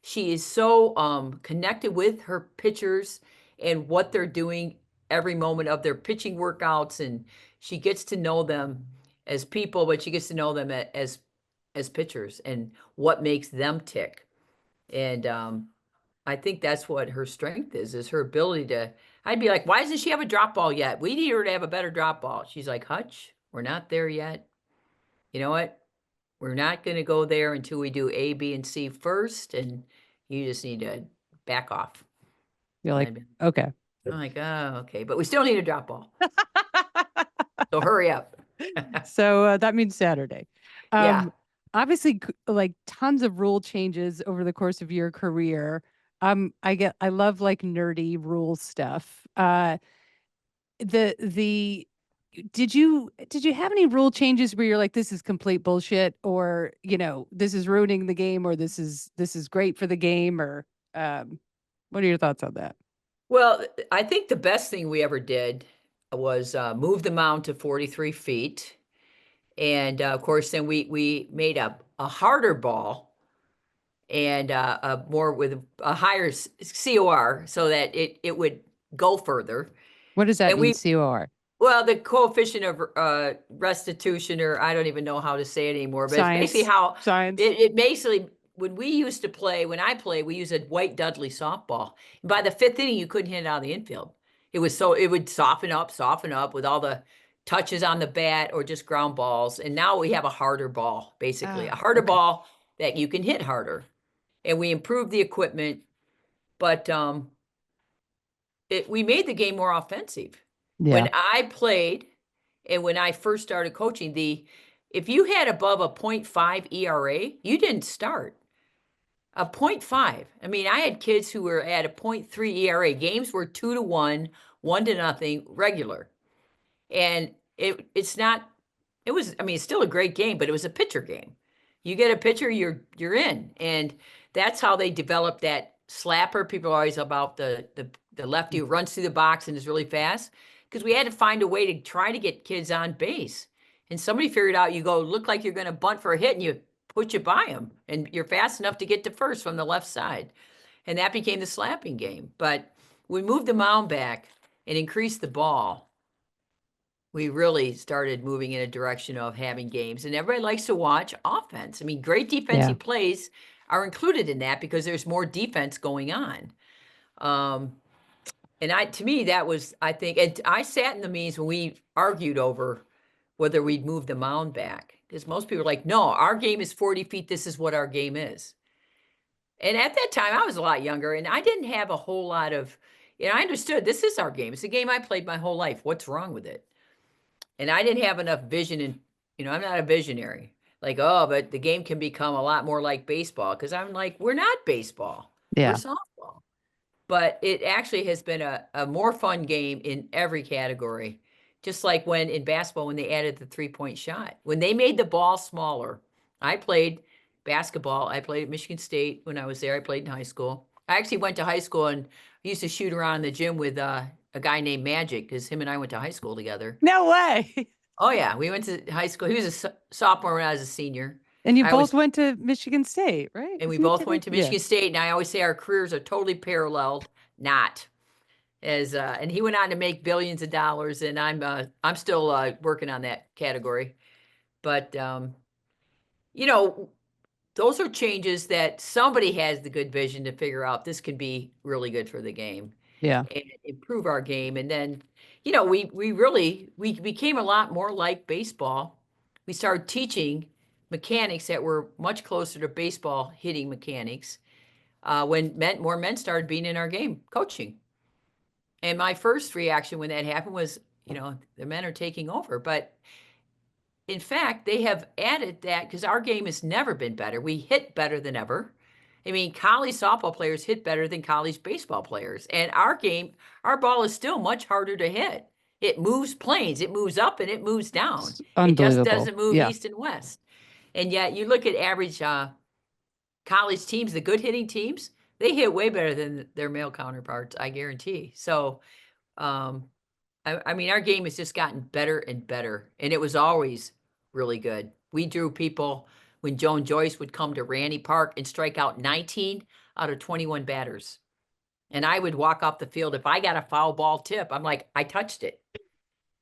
She is so connected with her pitchers and what they're doing every moment of their pitching workouts. And she gets to know them as people, but she gets to know them as pitchers and what makes them tick. And I think that's what her strength is her ability to. I'd be like, why doesn't she have a drop ball yet? We need her to have a better drop ball. She's like, Hutch, we're not there yet. You know what? We're not going to go there until we do A, B, and C first, and you just need to back off. You're like, okay. I'm like, oh, okay, but we still need a drop ball. So hurry up. So that means Saturday. Yeah. Obviously, like tons of rule changes over the course of your career. I love like nerdy rule stuff. The did you have any rule changes where you're like, this is complete bullshit, or this is ruining the game, or this is great for the game, or what are your thoughts on that? Well, I think the best thing we ever did was move the mound to 43 feet. And of course, then we made a harder ball and a more with a higher COR so that it would go further. What does that And mean, we COR? Well, the coefficient of restitution, or I don't even know how to say it anymore, but it's basically Science. how Science. it basically, when I played, we used a White Dudley softball. And by the fifth inning, you couldn't hit it out of the infield. It would soften up with all the touches on the bat or just ground balls. And now we have a harder ball, basically, a harder Okay. ball that you can hit harder. And we improved the equipment, but we made the game more offensive. Yeah. When I played and when I first started coaching, if you had above a 0.5 ERA, you didn't start. A 0.5. I mean, I had kids who were at a 0.3 ERA. Games were 2-1, 1-0, regular. And it's not, it was, I mean, it's still a great game, but it was a pitcher game. You get a pitcher, you're in. And that's how they developed that slapper. People are always about the lefty who runs through the box and is really fast, because we had to find a way to try to get kids on base. And somebody figured out, you go look like you're going to bunt for a hit and you put you by them, and you're fast enough to get to first from the left side. And that became the slapping game. But we moved the mound back and increased the ball. We really started moving in a direction of having games, and everybody likes to watch offense. I mean, great defensive plays are included in that because there's more defense going on. And to me, that was, I think, and I sat in the meetings when we argued over whether we'd move the mound back, because most people are like, no, our game is 40 feet. This is what our game is. And at that time, I was a lot younger, and I didn't have a whole lot of, I understood this is our game. It's a game I played my whole life. What's wrong with it? And I didn't have enough vision, and I'm not a visionary. Like, oh, but the game can become a lot more like baseball, because I'm like, we're not baseball. We're softball. But it actually has been a more fun game in every category. Just like when in basketball, when they added the 3-point shot, when they made the ball smaller. I played basketball. I played at Michigan State when I was there. I played in high school. I actually went to high school and used to shoot around in the gym with a guy named Magic, because him and I went to high school together. No way. Oh yeah, we went to high school. He was a sophomore when I was a senior. And you both went to Michigan State, right? And we both went to Michigan State. And I always say our careers are totally paralleled. Not. And he went on to make billions of dollars, and I'm still working on that category. But those are changes that somebody has the good vision to figure out this can be really good for the game. Yeah. And improve our game. And then, we became a lot more like baseball. We started teaching mechanics that were much closer to baseball hitting mechanics when more men started being in our game coaching. And my first reaction when that happened was, the men are taking over. But in fact, they have added that because our game has never been better. We hit better than ever. I mean, college softball players hit better than college baseball players. And our ball is still much harder to hit. It moves planes. It moves up and it moves down. It just doesn't move east and west. And yet you look at average college teams, the good hitting teams, they hit way better than their male counterparts, I guarantee. So, I mean, our game has just gotten better and better, and it was always really good. We drew people when Joan Joyce would come to Randy Park and strike out 19 out of 21 batters. And I would walk off the field. If I got a foul ball tip, I'm like, I touched it.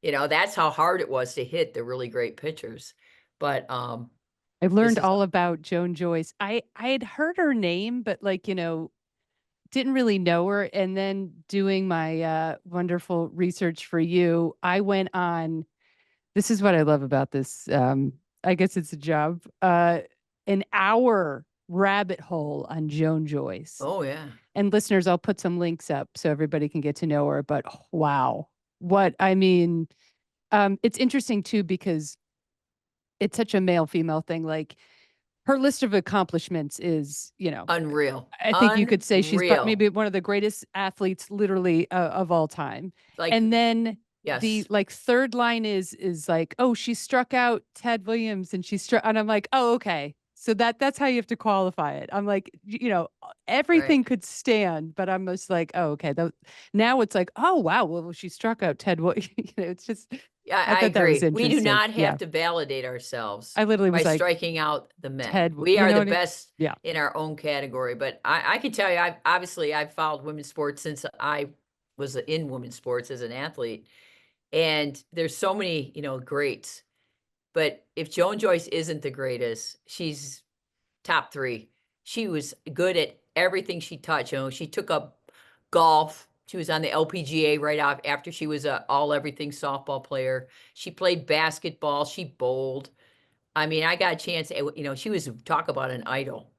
That's how hard it was to hit the really great pitchers. But I learned all about Joan Joyce. I had heard her name, but didn't really know her. And then doing my wonderful research for you, I went on. This is what I love about this I guess it's a job, an hour rabbit hole on Joan Joyce. Oh yeah. And listeners, I'll put some links up so everybody can get to know her. But wow, what I mean, it's interesting too because it's such a male female thing. Like her list of accomplishments is, Unreal. I think you could say she's Unreal. maybe one of the greatest athletes, literally, of all time. Like, And then the yes. like third line is like, oh, she struck out Ted Williams, and she struck, and I'm like, oh, okay. So that's how you have to qualify it. I'm like, Right. everything could stand, but I'm just like, oh, okay. Now it's like, oh, wow. Well, she struck out Ted Williams. It's just, Yeah, I I thought that was agree. We do interesting. not Yeah. have to validate ourselves I literally by was like, striking out the men. Ted, We you are know the what I mean? best Yeah. in our own category. But I can tell you, I've followed women's sports since I was in women's sports as an athlete. And there's so many, greats. But if Joan Joyce isn't the greatest, she's top three. She was good at everything she touched. She took up golf. She was on the LPGA right off after she was a all everything softball player. She played basketball. She bowled. I mean, I got a chance. She was talk about an idol.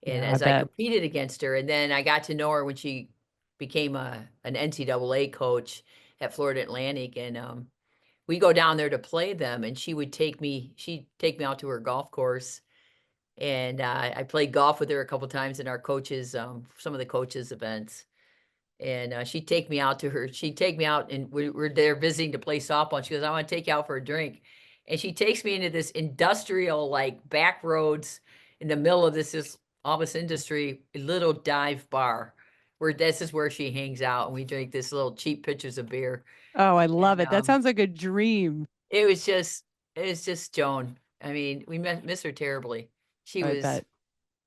And Yeah, I as I bet. competed against her, and then I got to know her when she became an NCAA coach at Florida Atlantic, and we go down there to play them, and she'd take me out to her golf course, and I played golf with her a couple times in our coaches, some of the coaches events. And she'd take me out, and we're there visiting to play softball. And she goes, I want to take you out for a drink. And she takes me into this industrial, like back roads in the middle of this all this industry, little dive bar where this is where she hangs out. And we drink this little cheap pitchers of beer. Oh, I love And it. That sounds like a dream. it was just, it was just Joan. I mean, we miss her terribly. She I was, bet.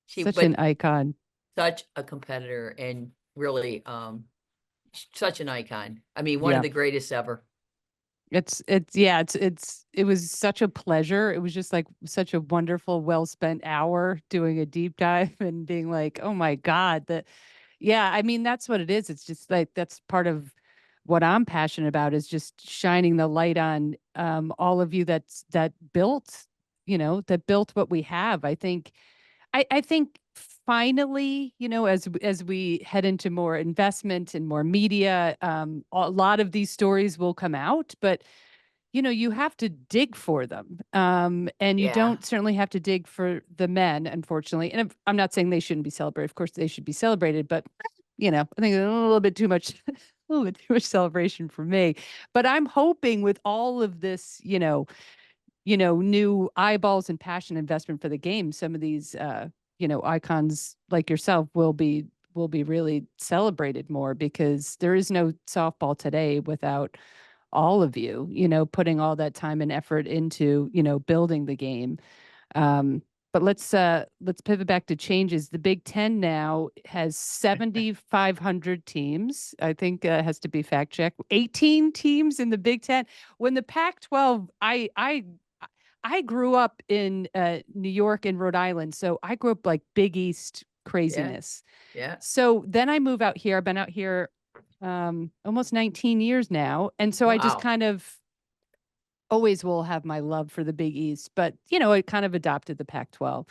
Such an but icon. such a competitor and really, such an icon. I mean, one of Yeah. the greatest ever. It was such a pleasure. It was just like such a wonderful, well spent hour doing a deep dive and being like, oh my God, yeah, I mean, that's what it is. It's just like that's part of what I'm passionate about is just shining the light on all of you that built, that built what we have. I think finally, as we head into more investment and more media, a lot of these stories will come out, but you have to dig for them. And you Yeah. don't certainly have to dig for the men, unfortunately. And I'm not saying they shouldn't be celebrated. Of course, they should be celebrated, but I think a little bit too much, a little bit too much celebration for me. But I'm hoping with all of this, new eyeballs and passion investment for the game, some of these, icons like yourself will be really celebrated more because there is no softball today without all of you, putting all that time and effort into, building the game. But let's pivot back to changes. The Big Ten now has 7,500 teams. I think has to be fact checked. 18 teams in the Big Ten. When the Pac-12, I grew up in New York and Rhode Island, so I grew up like Big East Yeah. craziness. Yeah. So then I move out here. I've been out here almost 19 years now, and so I just Wow. kind of always will have my love for the Big East, but it kind of adopted the Pac-12.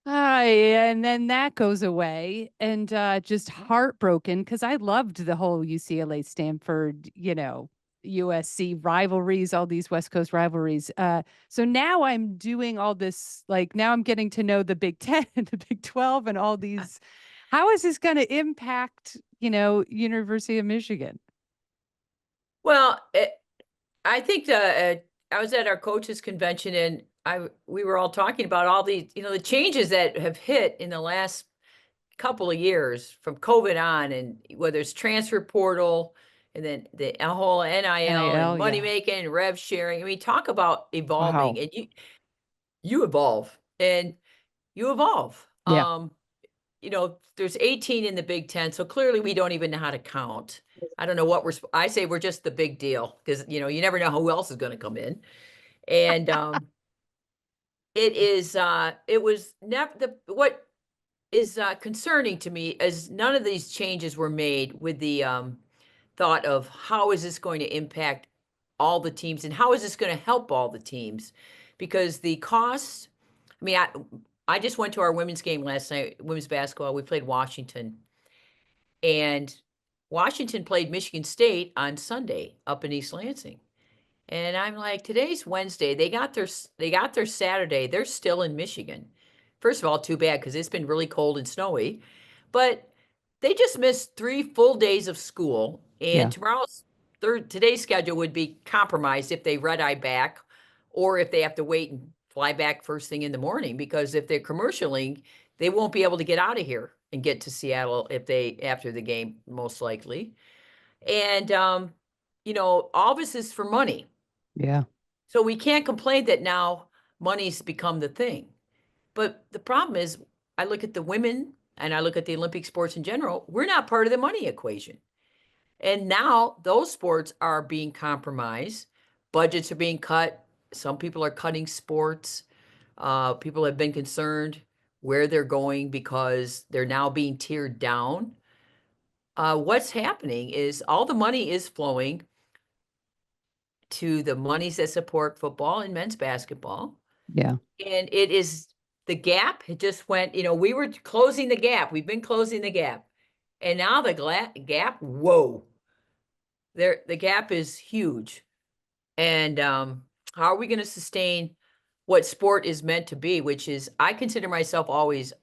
And then that goes away, and just heartbroken because I loved the whole UCLA, Stanford, USC rivalries, all these West Coast rivalries. So now I'm doing all this, like now I'm getting to know the Big Ten and the Big 12 and all these. How is this going to impact, University of Michigan? Well, I think I was at our coaches convention, and we were all talking about all these, the changes that have hit in the last couple of years from COVID on, and whether it's transfer portal and then the whole NIL and NIL, money yeah. making and rev sharing. I mean, talk about evolving, Wow. and you evolve and you evolve. Yeah. There's 18 in the Big Ten, so clearly we don't even know how to count. I don't know what I say we're just the big deal because, you never know who else is going to come in. And it was never what is concerning to me is none of these changes were made with the thought of how is this going to impact all the teams and how is this going to help all the teams? because the cost, I mean, I just went to our women's game last night, women's basketball. We played Washington, and Washington played Michigan State on Sunday up in East Lansing. And I'm like, today's Wednesday. They got their Saturday. They're still in Michigan. First of all, too bad because it's been really cold and snowy. But they just missed 3 full days of school. And Yeah. today's schedule would be compromised if they red-eye back or if they have to wait and fly back first thing in the morning. Because if they're commercialing, they won't be able to get out of here and get to Seattle after the game, most likely. And all this is for money. Yeah. So we can't complain that now money's become the thing. But the problem is, I look at the women and I look at the Olympic sports in general, we're not part of the money equation. And now those sports are being compromised. Budgets are being cut. Some people are cutting sports. People have been concerned where they're going because they're now being tiered down. What's happening is all the money is flowing to the monies that support football and men's basketball. Yeah. And it is the gap. It just went, we were closing the gap. We've been closing the gap. And now the gap, whoa, the gap is huge. And how are we going to sustain what sport is meant to be, which is, I consider myself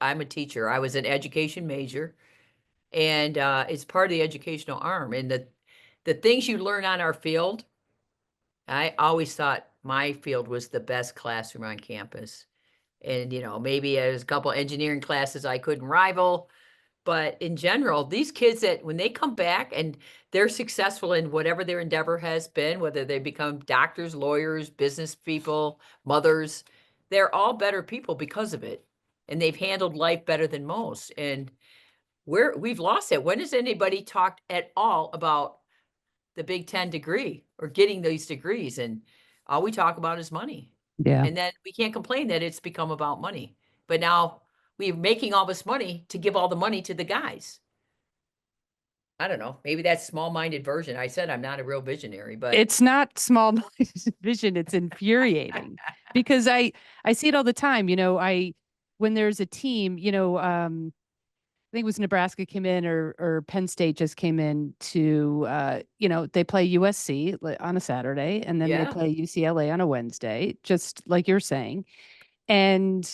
I'm a teacher. I was an education major, and it's part of the educational arm. And the things you learn on our field, I always thought my field was the best classroom on campus. And, maybe there's a couple engineering classes I couldn't rival. But in general, these kids that when they come back and they're successful in whatever their endeavor has been, whether they become doctors, lawyers, business people, mothers, they're all better people because of it. And they've handled life better than most. And we've lost it. When has anybody talked at all about the Big Ten degree or getting these degrees? And all we talk about is money. Yeah. And then we can't complain that it's become about money. But now we're making all this money to give all the money to the guys. I don't know. Maybe that's small-minded version. I said I'm not a real visionary, but It's not small-minded vision. It's infuriating because I see it all the time. When there's a team, I think it was Nebraska came in or Penn State just came in to, they play USC on a Saturday and then they yeah, play UCLA on a Wednesday, just like you're saying. And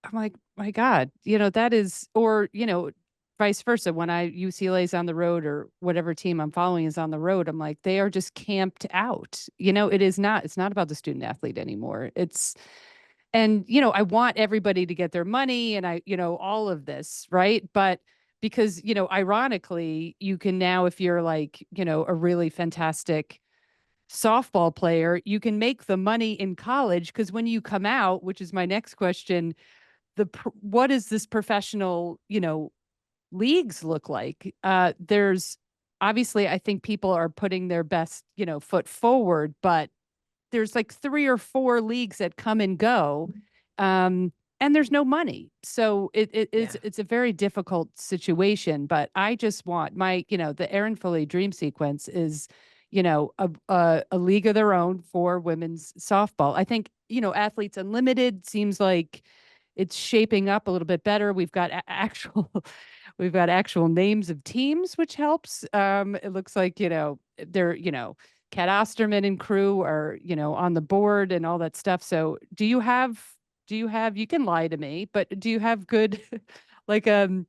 I'm like, my God, that is, or, vice versa. When UCLA is on the road or whatever team I'm following is on the road, I'm like, they are just camped out. It's not about the student athlete anymore. And, I want everybody to get their money and all of this, right? But because, ironically, you can now, if you're like, a really fantastic softball player, you can make the money in college because when you come out, which is my next question, what does this professional, leagues look like? There's obviously, I think people are putting their best, foot forward, but there's like 3 or 4 leagues that come and go, and there's no money. So it's a very difficult situation. But I just want the Erin Foley dream sequence is, a league of their own for women's softball. I think Athletes Unlimited seems like it's shaping up a little bit better. We've got actual names of teams, which helps. It looks like they're Kat Osterman and crew are, on the board and all that stuff. So you can lie to me, but do you have good, like, do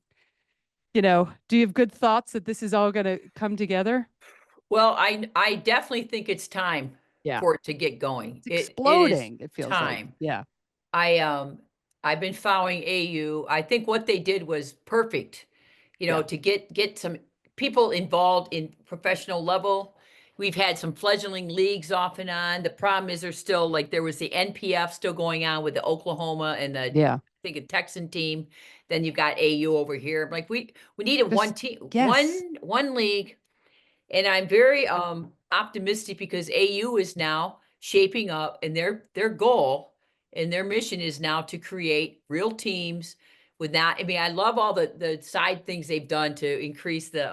you have good thoughts that this is all going to come together? Well, I definitely think it's time Yeah. for it to get going. It's It is exploding. It feels like, time. yeah. I've been following AU. I think what they did was perfect, Yeah. to get some people involved in professional level. We've had some fledgling leagues off and on. The problem is there's still there was the NPF still going on with the Oklahoma and the Yeah. I think a Texan team. Then you've got AU over here. Like we needed one team, Yes. one league. And I'm very optimistic because AU is now shaping up and their goal and their mission is now to create real teams with that. I mean, I love all the side things they've done to increase the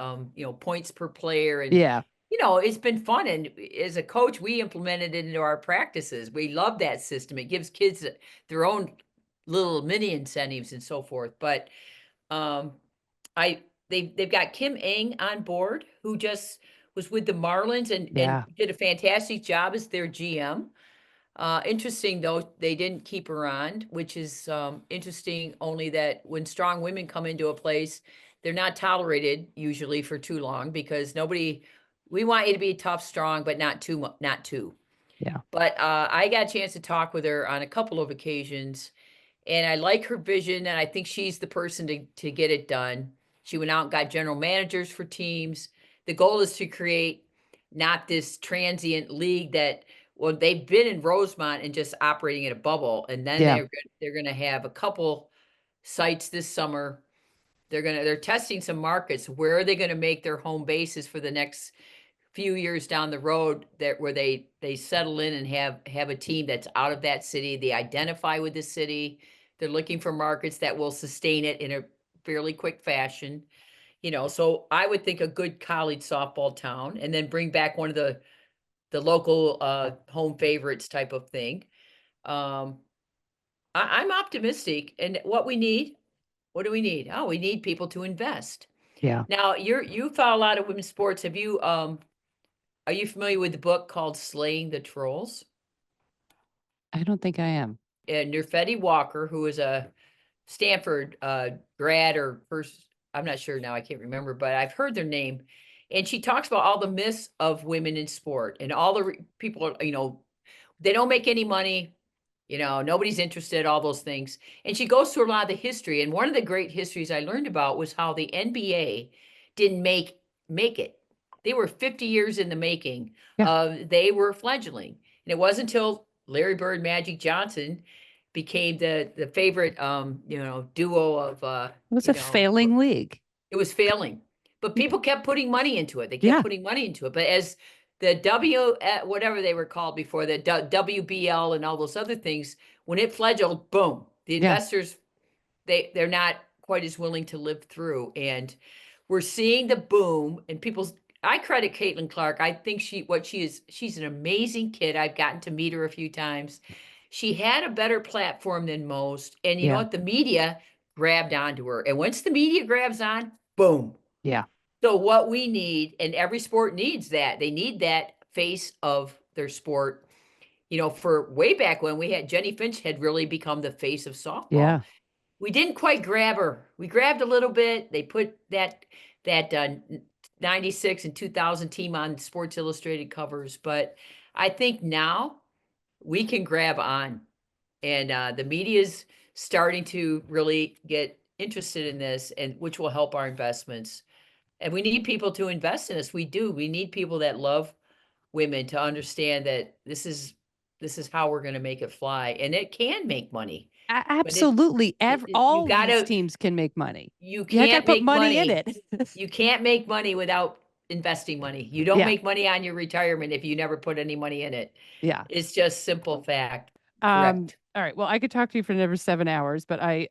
points per player and Yeah. it's been fun. And as a coach, we implemented it into our practices. We love that system. It gives kids their own little mini incentives and so forth. But um, they've got Kim Eng on board, who just was with the Marlins and Yeah. did a fantastic job as their GM. Interesting though, they didn't keep her on, which is interesting only that when strong women come into a place, they're not tolerated usually for too long because we want you to be tough, strong, but not too. Yeah. But I got a chance to talk with her on a couple of occasions, and I like her vision, and I think she's the person to get it done. She went out and got general managers for teams. The goal is to create not this transient league that, well, they've been in Rosemont and just operating in a bubble, and then Yeah. they're gonna have a couple sites this summer. They're testing some markets. Where are they gonna make their home bases for the next few years down the road, that where they settle in and have a team that's out of that city. They identify with the city. They're looking for markets that will sustain it in a fairly quick fashion. So I would think a good college softball town, and then bring back one of the local home favorites type of thing. Um, I'm optimistic. And what do we need? Oh, we need people to invest. Yeah. Now, you follow a lot of women's sports. Are you familiar with the book called Slaying the Trolls? I don't think I am. And Nerfetti Walker, who is a Stanford grad or first, I'm not sure now, I can't remember, but I've heard their name. And she talks about all the myths of women in sport and all the people, they don't make any money, nobody's interested, all those things. And she goes through a lot of the history. And one of the great histories I learned about was how the NBA didn't make it. They were 50 years in the making. Yeah. They were fledgling. And it wasn't until Larry Bird, Magic Johnson became the favorite duo of It was a failing league. it was failing. But people kept putting money into it. They kept Yeah. putting money into it. But as the whatever they were called before, the WBL and all those other things, when it fledgled, boom, the Yeah. investors, they're not quite as willing to live through. And we're seeing the boom, and I credit Caitlin Clark. I think she's an amazing kid. I've gotten to meet her a few times. She had a better platform than most. And you know Yeah. what? The media grabbed onto her. And once the media grabs on, boom. Yeah. So what we need, and every sport needs that, they need that face of their sport. For way back when we had Jenny Finch had really become the face of softball. Yeah. We didn't quite grab her. We grabbed a little bit. They put that 96 and 2000 team on Sports Illustrated covers, but I think now we can grab on, and the media's starting to really get interested in this, and which will help our investments. And we need people to invest in us. We do. We need people that love women to understand that this is how we're going to make it fly, and it can make money. But Absolutely. you All these gotta, teams can make money. you Yeah, I got to can't put make money in money. it. You can't make money without investing money. You don't Yeah. make money on your retirement if you never put any money in it. Yeah. It's just simple fact. Correct. All right. Well, I could talk to you for another 7 hours, but I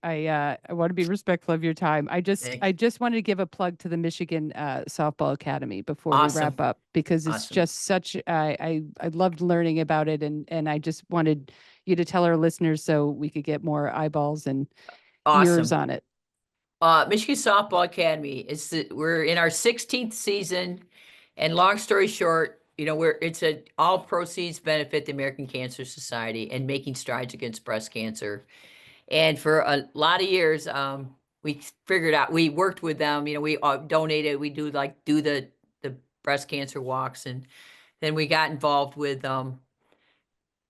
want to be respectful of your time. I just wanted to give a plug to the Michigan Softball Academy before we Awesome. wrap up, because it's Awesome. just such I loved learning about it, and I just wanted you to tell our listeners so we could get more eyeballs and ears Awesome. on it. Michigan Softball Academy we're in our 16th season, and long story short, all proceeds benefit the American Cancer Society and making strides against breast cancer. And for a lot of years, we figured out, we worked with them, we donated, we do the breast cancer walks, and then we got involved with the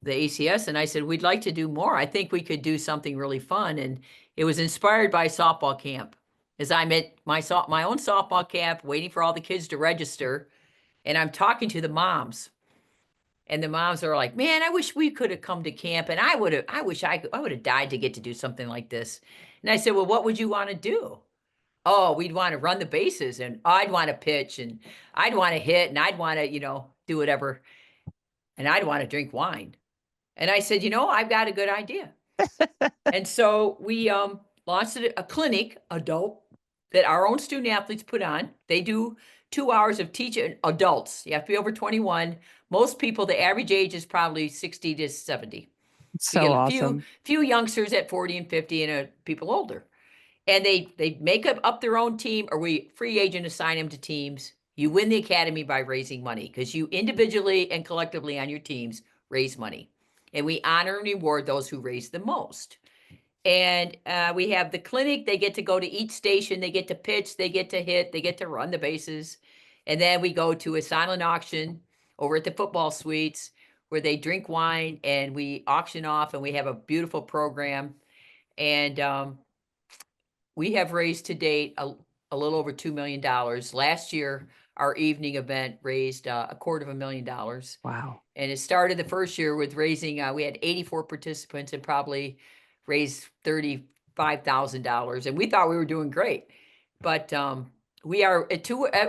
ACS, and I said, we'd like to do more. I think we could do something really fun. And it was inspired by softball camp, as I'm at my own softball camp, waiting for all the kids to register. And I'm talking to the moms, and the moms are like, man, I wish we could have come to camp. And I would have died to get to do something like this. And I said, well, what would you want to do? Oh, we'd want to run the bases, and I'd want to pitch, and I'd want to hit, and I'd want to, do whatever. And I'd want to drink wine. And I said, I've got a good idea. And so we launched a clinic, adult that our own student athletes put on. They do 2 hours of teaching adults. You have to be over 21. Most people, the average age is probably 60 to 70. It's You so get a awesome. few youngsters at 40 and 50 and people older. And they make up their own team, or we free agent assign them to teams. You win the academy by raising money because you individually and collectively on your teams raise money. And we honor and reward those who raise the most. And we have the clinic. They get to go to each station. They get to pitch. They get to hit. They get to run the bases. And then we go to a silent auction over at the football suites where they drink wine and we auction off, and we have a beautiful program. And we have raised to date a little over $2 million. Last year, our evening event raised $250,000. Wow. And it started the first year with raising, we had 84 participants and probably raised $35,000. And we thought we were doing great. But we are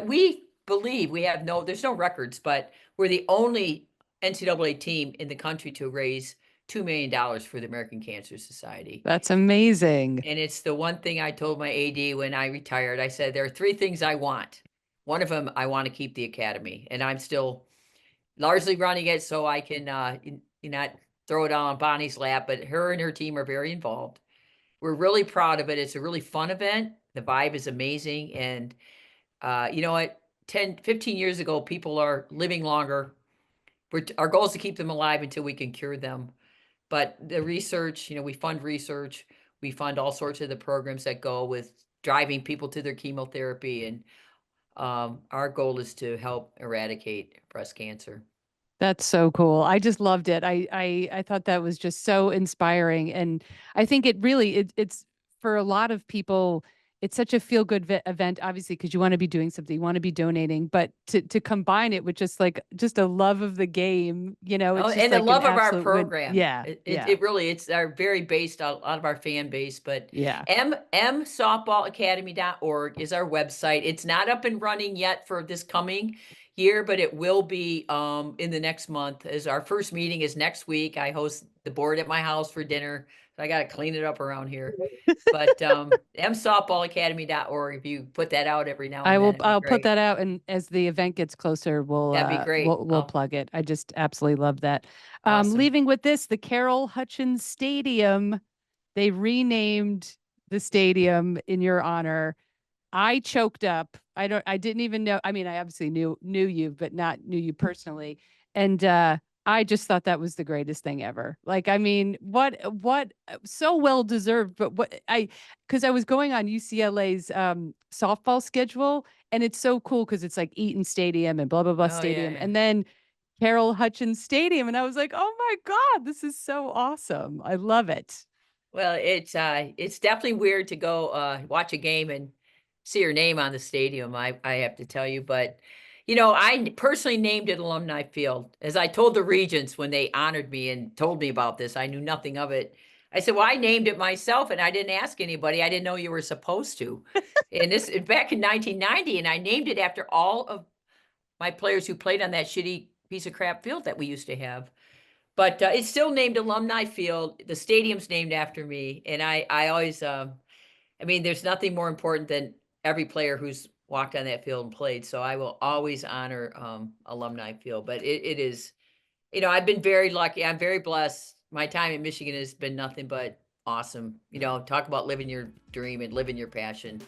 we believe we have there's no records, but we're the only NCAA team in the country to raise $2 million for the American Cancer Society. That's amazing. And it's the one thing I told my AD when I retired. I said, there are 3 things I want. One of them, I want to keep the academy, and I'm still largely running it so I can not throw it on Bonnie's lap, but her and her team are very involved. We're really proud of it. It's a really fun event. The vibe is amazing. And you know what? 10, 15 years ago, people are living longer. Our goal is to keep them alive until we can cure them. But the research, we fund research. We fund all sorts of the programs that go with driving people to their chemotherapy. And our goal is to help eradicate breast cancer. That's so cool. I just loved it. I thought that was just so inspiring. And I think it really, it's for a lot of people, it's such a feel good event, obviously, because you want to be doing something, you want to be donating, but to combine it with just a love of the game, it's just and the like love an of our absolute program. Yeah. It really, it's our very based out of our fan base, but Yeah. msoftballacademy.org is our website. It's not up and running yet for this coming year, but it will be in the next month. As our first meeting is next week. I host the board at my house for dinner. So I got to clean it up around here. But msoftballacademy.org, if you put that out every now and then, I'll put that out, and as the event gets closer, that'd be great. we'll plug it. I just absolutely love that. Awesome. Leaving with this, the Carol Hutchins Stadium, they renamed the stadium in your honor. I choked up. I didn't even know. I mean, I obviously knew you, but not knew you personally. And I just thought that was the greatest thing ever. Like, I mean, what so well deserved, but because I was going on UCLA's softball schedule, and it's so cool because it's like Eaton Stadium and blah blah blah stadium, Yeah. and then Carol Hutchins Stadium, and I was like, oh my God, this is so awesome. I love it. Well, it's definitely weird to go watch a game and see your name on the stadium, I have to tell you. But I personally named it Alumni Field. As I told the regents when they honored me and told me about this, I knew nothing of it. I said, well, I named it myself and I didn't ask anybody. I didn't know you were supposed to. And this back in 1990, and I named it after all of my players who played on that shitty piece of crap field that we used to have. But it's still named Alumni Field. The stadium's named after me. And I always, I mean, there's nothing more important than every player who's walked on that field and played. So I will always honor Alumni Field. But it is, I've been very lucky. I'm very blessed. My time in Michigan has been nothing but awesome. Talk about living your dream and living your passion.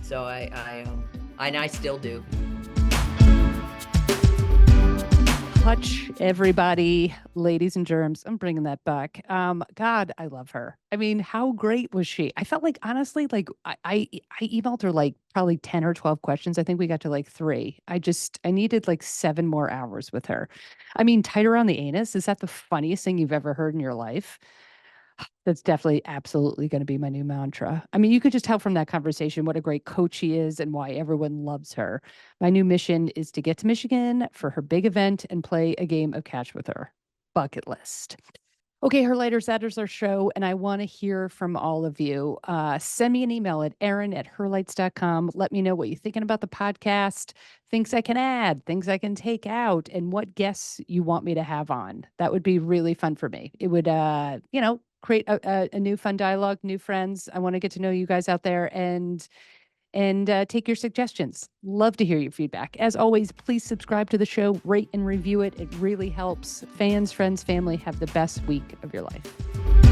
So I still do. Hutch, everybody, ladies and germs. I'm bringing that back. God, I love her. I mean, how great was she? I felt like, honestly, like I emailed her like probably 10 or 12 questions. I think we got to like 3. I needed like 7 more hours with her. I mean, tight around the anus. Is that the funniest thing you've ever heard in your life? That's definitely absolutely going to be my new mantra. I mean, you could just tell from that conversation what a great coach she is and why everyone loves her. My new mission is to get to Michigan for her big event and play a game of catch with her. Bucket list. Okay, Herlighters, that is our show, and I want to hear from all of you. Send me an email at erin@herlights.com. Let me know what you're thinking about the podcast, things I can add, things I can take out, and what guests you want me to have on. That would be really fun for me. It would, create a new fun dialogue, new friends. I want to get to know you guys out there. And and take your suggestions. Love to hear your feedback. As always, please subscribe to the show, rate and review it. It really helps. Fans, friends, family have the best week of your life.